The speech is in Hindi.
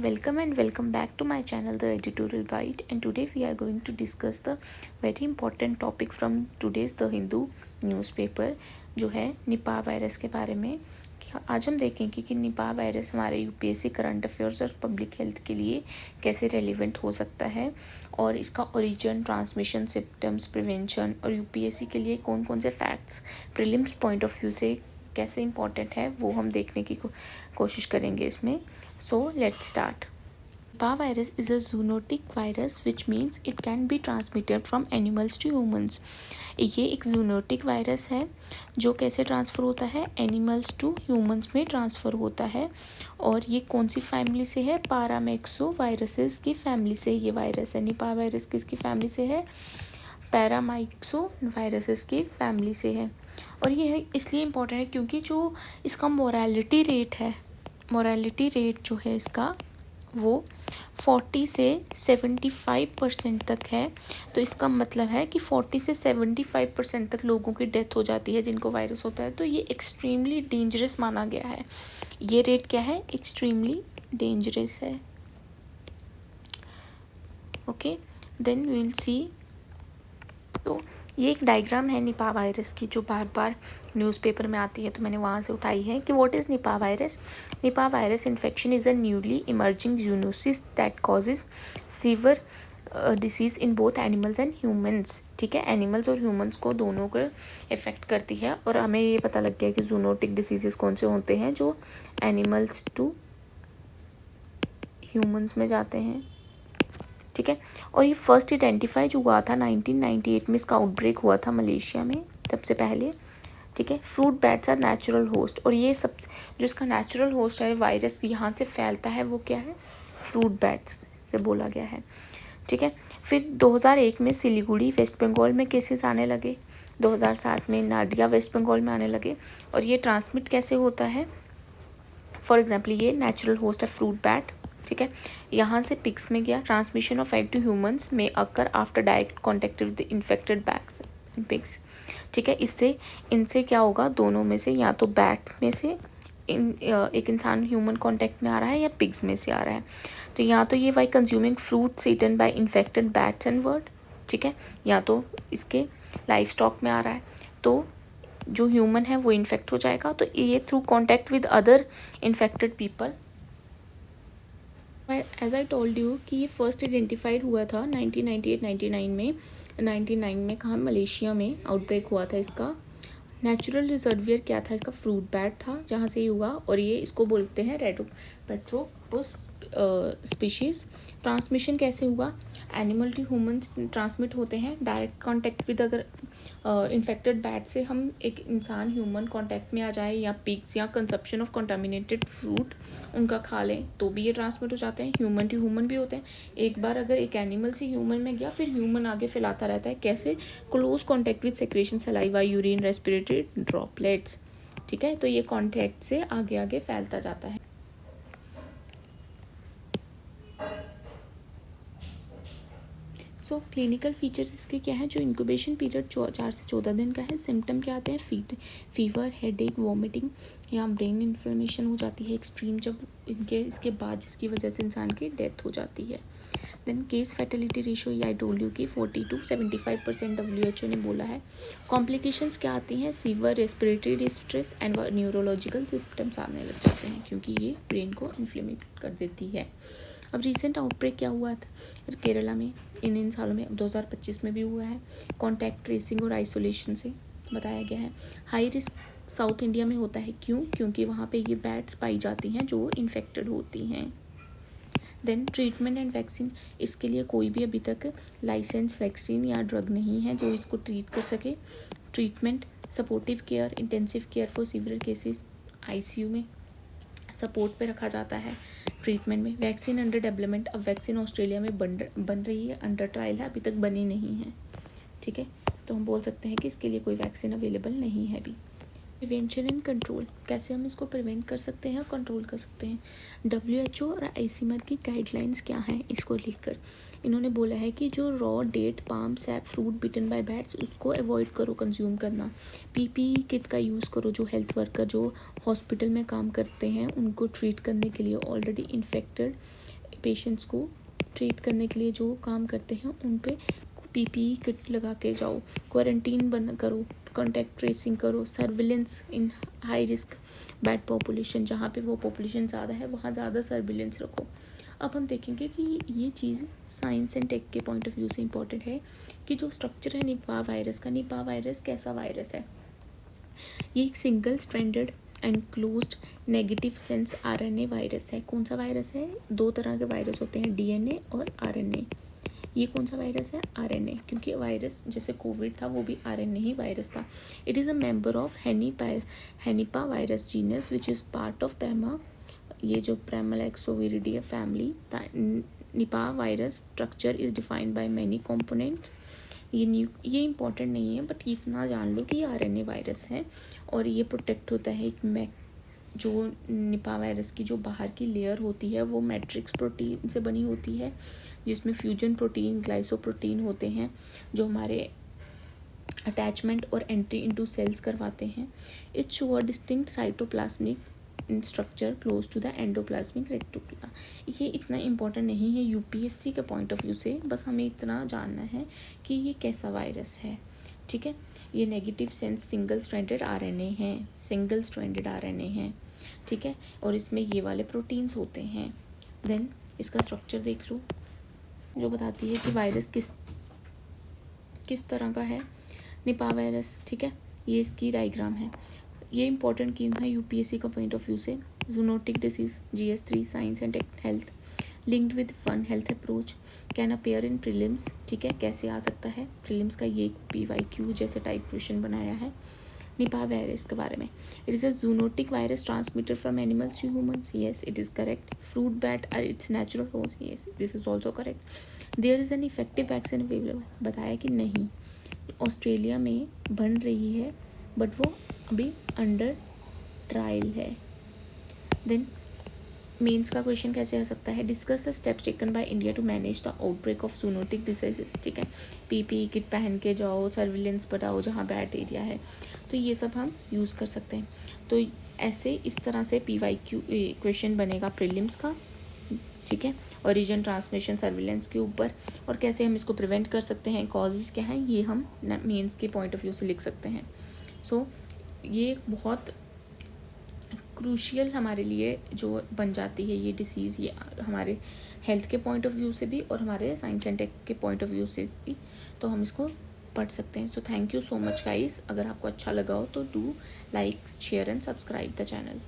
Welcome and welcome back to my channel The Editorial Bite, and today we are going to discuss the very important topic from today's The Hindu newspaper जो है निपाह वायरस के बारे में। आज हम देखेंगे कि निपाह वायरस हमारे यूपीएससी करंट अफेयर्स और पब्लिक हेल्थ के लिए कैसे रेलिवेंट हो सकता है और इसका ओरिजिन, ट्रांसमिशन, सिम्टम्स, प्रिवेंशन और यूपीएससी के लिए कौन कौन से facts prelims point of view से कैसे इंपॉर्टेंट है वो हम देखने की कोशिश करेंगे इसमें। So let's start. Nipah virus is a zoonotic virus which means it can be transmitted from animals to humans। ये एक जूनोटिक वायरस है जो कैसे ट्रांसफ़र होता है, एनिमल्स टू ह्यूमंस में ट्रांसफ़र होता है। और ये कौन सी फैमिली से है, पैरामाइक्सो वायरसेस की फैमिली से ये वायरस है। निपाह वायरस किसकी फैमिली से है, पैरामाइक्सो वायरसेस की फैमिली से है। और ये इसलिए इम्पोर्टेंट है क्योंकि जो इसका मोरालिटी रेट जो है इसका वो 40 से 75% तक है। तो इसका मतलब है कि 40 से 75% तक लोगों की डेथ हो जाती है जिनको वायरस होता है। तो ये एक्सट्रीमली डेंजरस माना गया है। ये रेट क्या है, एक्सट्रीमली डेंजरस है। Okay, then we will see. तो ये एक डायग्राम है निपाह वायरस की जो बार बार न्यूज़पेपर में आती है, तो मैंने वहाँ से उठाई है कि what is Nipah virus. Nipah virus infection is a newly emerging zoonosis that causes sewer disease in both animals and humans. ठीक है, एनिमल्स और ह्यूमंस को दोनों को इफ़ेक्ट करती है। और हमें ये पता लग गया कि जूनोटिक डिसीज़ कौन से होते हैं जो एनिमल्स टू ह्यूमंस में जाते हैं। ठीक है, और ये फर्स्ट आइडेंटिफाई जो हुआ था 1998 में, इसका आउटब्रेक हुआ था मलेशिया में सबसे पहले। ठीक है, fruit bats are natural host, और ये सब जो इसका नेचुरल होस्ट है वायरस यहाँ से फैलता है वो क्या है, फ्रूट बैट्स से बोला गया है। ठीक है, फिर 2001 में सिलीगुड़ी वेस्ट बंगाल में केसेस आने लगे, 2007 में नाडिया वेस्ट बंगाल में आने लगे। और ये ट्रांसमिट कैसे होता है, फॉर एग्जाम्पल ये नेचुरल होस्ट है फ्रूट बैट। ठीक है, यहाँ से पिग्स में गया। Transmission of egg to humans में occur after direct contact with the infected bats and pigs. ठीक है, इनसे क्या होगा, दोनों में से या तो बैट में से एक इंसान ह्यूमन कांटेक्ट में आ रहा है या पिग्स में से आ रहा है। तो यहाँ तो ये by consuming fruits eaten by infected bats and bird. ठीक है, या तो इसके लाइफ स्टॉक में आ रहा है, तो जो ह्यूमन है वो इन्फेक्ट हो जाएगा। तो ये through contact with other infected people. As I told you कि ये फर्स्ट आइडेंटिफाइड हुआ था 1998-99 में। 99 में कहाँ, मलेशिया में आउटब्रेक हुआ था इसका। नेचुरल रिजर्वियर क्या था इसका, फ्रूट बैट था जहाँ से ये हुआ। और ये इसको बोलते हैं रेडोपेट्रोपस स्पीशीज़। ट्रांसमिशन कैसे हुआ, एनिमल टू ह्यूमंस ट्रांसमिट होते हैं। डायरेक्ट कांटेक्ट विद, अगर इन्फेक्टेड बैट से हम एक इंसान ह्यूमन कांटेक्ट में आ जाए, या पिग्स, या कंजप्शन ऑफ कंटामिनेटेड फ्रूट उनका खा लें तो भी ये ट्रांसमिट हो जाते हैं। ह्यूमन टू ह्यूमन भी होते हैं। एक बार अगर एक एनिमल से ह्यूमन में गया, फिर ह्यूमन आगे फैलाता रहता है। कैसे, close contact with secretion, saliva, urine, respiratory droplets. ठीक है, तो ये कॉन्टैक्ट से आगे आगे फैलता जाता है। सो क्लिनिकल फीचर्स इसके क्या है, जो इंक्यूबेशन पीरियड 4 से 14 दिन का है। सिम्टम क्या आते हैं, फीवर, हेडेक, वॉमिटिंग, या ब्रेन इन्फ्लेमेशन हो जाती है एक्सट्रीम जब इसके बाद, जिसकी वजह से इंसान की डेथ हो जाती है। देन केस फैटेलिटी रेशो, ये आई टोल्ड यू कि 40 to 75% WHO ने बोला है। कॉम्प्लिकेशंस क्या आती हैं, sewer respiratory distress and neurological symptoms आने लग जाते हैं क्योंकि ये ब्रेन को इन्फ्लेमेट कर देती है। अब रिसेंट आउटब्रेक क्या हुआ था केरला में इन सालों में, 2025 में भी हुआ है। कॉन्टैक्ट ट्रेसिंग और आइसोलेशन से बताया गया है। हाई रिस्क साउथ इंडिया में होता है, क्यों, क्योंकि वहाँ पे ये बैट्स पाई जाती हैं जो इन्फेक्टेड होती हैं। देन ट्रीटमेंट एंड वैक्सीन, इसके लिए कोई भी अभी तक लाइसेंस वैक्सीन या ड्रग नहीं है जो इसको ट्रीट कर सके। Treatment, supportive care, intensive care for severe cases, ICU में सपोर्ट पे रखा जाता है। ट्रीटमेंट में वैक्सीन अंडर डेवलपमेंट, अब वैक्सीन ऑस्ट्रेलिया में बन रही है, अंडर ट्रायल है, अभी तक बनी नहीं है। ठीक है, तो हम बोल सकते हैं कि इसके लिए कोई वैक्सीन अवेलेबल नहीं है अभी। प्रिवेंशन एंड कंट्रोल, कैसे हम इसको प्रिवेंट कर सकते हैं, कंट्रोल कर सकते हैं। WHO और ICMR की गाइडलाइंस क्या हैं इसको लेकर, इन्होंने बोला है कि जो raw date, palm, sap, fruit bitten by bats, उसको अवॉइड करो कंज्यूम करना। PPE किट का यूज़ करो, जो हेल्थ वर्कर जो हॉस्पिटल में काम करते हैं उनको ट्रीट करने के लिए, ऑलरेडी इन्फेक्टेड पेशेंट्स को ट्रीट करने के लिए जो काम करते हैं उन पे पीपीई किट लगा के जाओ, क्वारंटीन बन करो, कॉन्टैक्ट ट्रेसिंग करो, सर्विलेंस इन हाई रिस्क बैड पॉपुलेशन, जहाँ पे वो पॉपुलेशन ज़्यादा है वहाँ ज़्यादा सर्विलेंस रखो। अब हम देखेंगे कि ये चीज़ साइंस एंड टेक के पॉइंट ऑफ व्यू से इम्पॉर्टेंट है कि जो स्ट्रक्चर है निपाह वायरस का, निपाह वायरस कैसा वायरस है। ये एक single stranded enclosed negative sense RNA virus है। कौन सा वायरस है? दो तरह के वायरस होते हैं, डीएनए और आरएनए। ये कौन सा वायरस है? आरएनए, क्योंकि वायरस जैसे कोविड था वो भी आरएनए ही वायरस था। It is a member of henipavirus genus which is part of पैमा, ये जो Primalaxoviridea फैमिली। Nipah virus structure is defined by many components. ये इंपॉर्टेंट नहीं है, बट इतना जान लो कि ये आरएनए वायरस है और ये प्रोटेक्ट होता है एक जो निपाह वायरस की जो बाहर की लेयर होती है वो मैट्रिक्स प्रोटीन से बनी होती है, जिसमें फ्यूजन प्रोटीन, ग्लाइसोप्रोटीन होते हैं जो हमारे अटैचमेंट और एंट्री इनटू सेल्स करवाते हैं। It show a distinct cytoplasmic in structure close to the endoplasmic reticulum. ये इतना इम्पोर्टेंट नहीं है यूपीएससी के पॉइंट ऑफ व्यू से, बस हमें इतना जानना है कि ये कैसा वायरस है। ठीक है, ये negative sense single stranded RNA है, सिंगल स्ट्रैंडेड आरएनए है। ठीक है, और इसमें ये वाले प्रोटीन्स होते हैं। देन इसका स्ट्रक्चर देख लो जो बताती है कि वायरस किस तरह का है, निपाह वायरस। ठीक है, ये इसकी डायग्राम है। ये इंपॉर्टेंट क्यों है यूपीएससी का पॉइंट ऑफ व्यू से? Zoonotic disease GS3 science and health linked with one health approach can appear in prelims. ठीक है, कैसे आ सकता है प्रीलिम्स का? ये PYQ जैसे टाइप क्वेश्चन बनाया है निपाह वायरस के बारे में। It is a zoonotic virus transmitted from animals to humans. Yes, it is correct. Fruit bat are its natural host. Yes, this is also correct. There is an effective vaccine available. बताया कि नहीं, ऑस्ट्रेलिया में बन रही है बट वो अभी अंडर ट्रायल है। देन मेंस का क्वेश्चन कैसे आ सकता है? Discuss the steps taken by India to manage the outbreak of zoonotic diseases. ठीक है, पीपीई किट पहन के जाओ, सर्विलेंस बढ़ाओ जहाँ बैड एरिया है, तो ये सब हम यूज़ कर सकते हैं। तो ऐसे इस तरह से PYQ क्वेश्चन बनेगा प्रीलिम्स का। ठीक है, ओरिजिन, ट्रांसमिशन, सर्विलेंस के ऊपर, और कैसे हम इसको प्रिवेंट कर सकते हैं, कॉजेज़ क्या हैं, ये हम मेंस के पॉइंट ऑफ व्यू से लिख सकते हैं। सो ये बहुत क्रूशियल हमारे लिए जो बन जाती है ये डिसीज़, ये हमारे हेल्थ के पॉइंट ऑफ व्यू से भी और हमारे साइंस एंड टेक के पॉइंट ऑफ व्यू से भी, तो हम इसको पढ़ सकते हैं। So thank you so much guys. अगर आपको अच्छा लगा हो तो do like, share and subscribe the channel.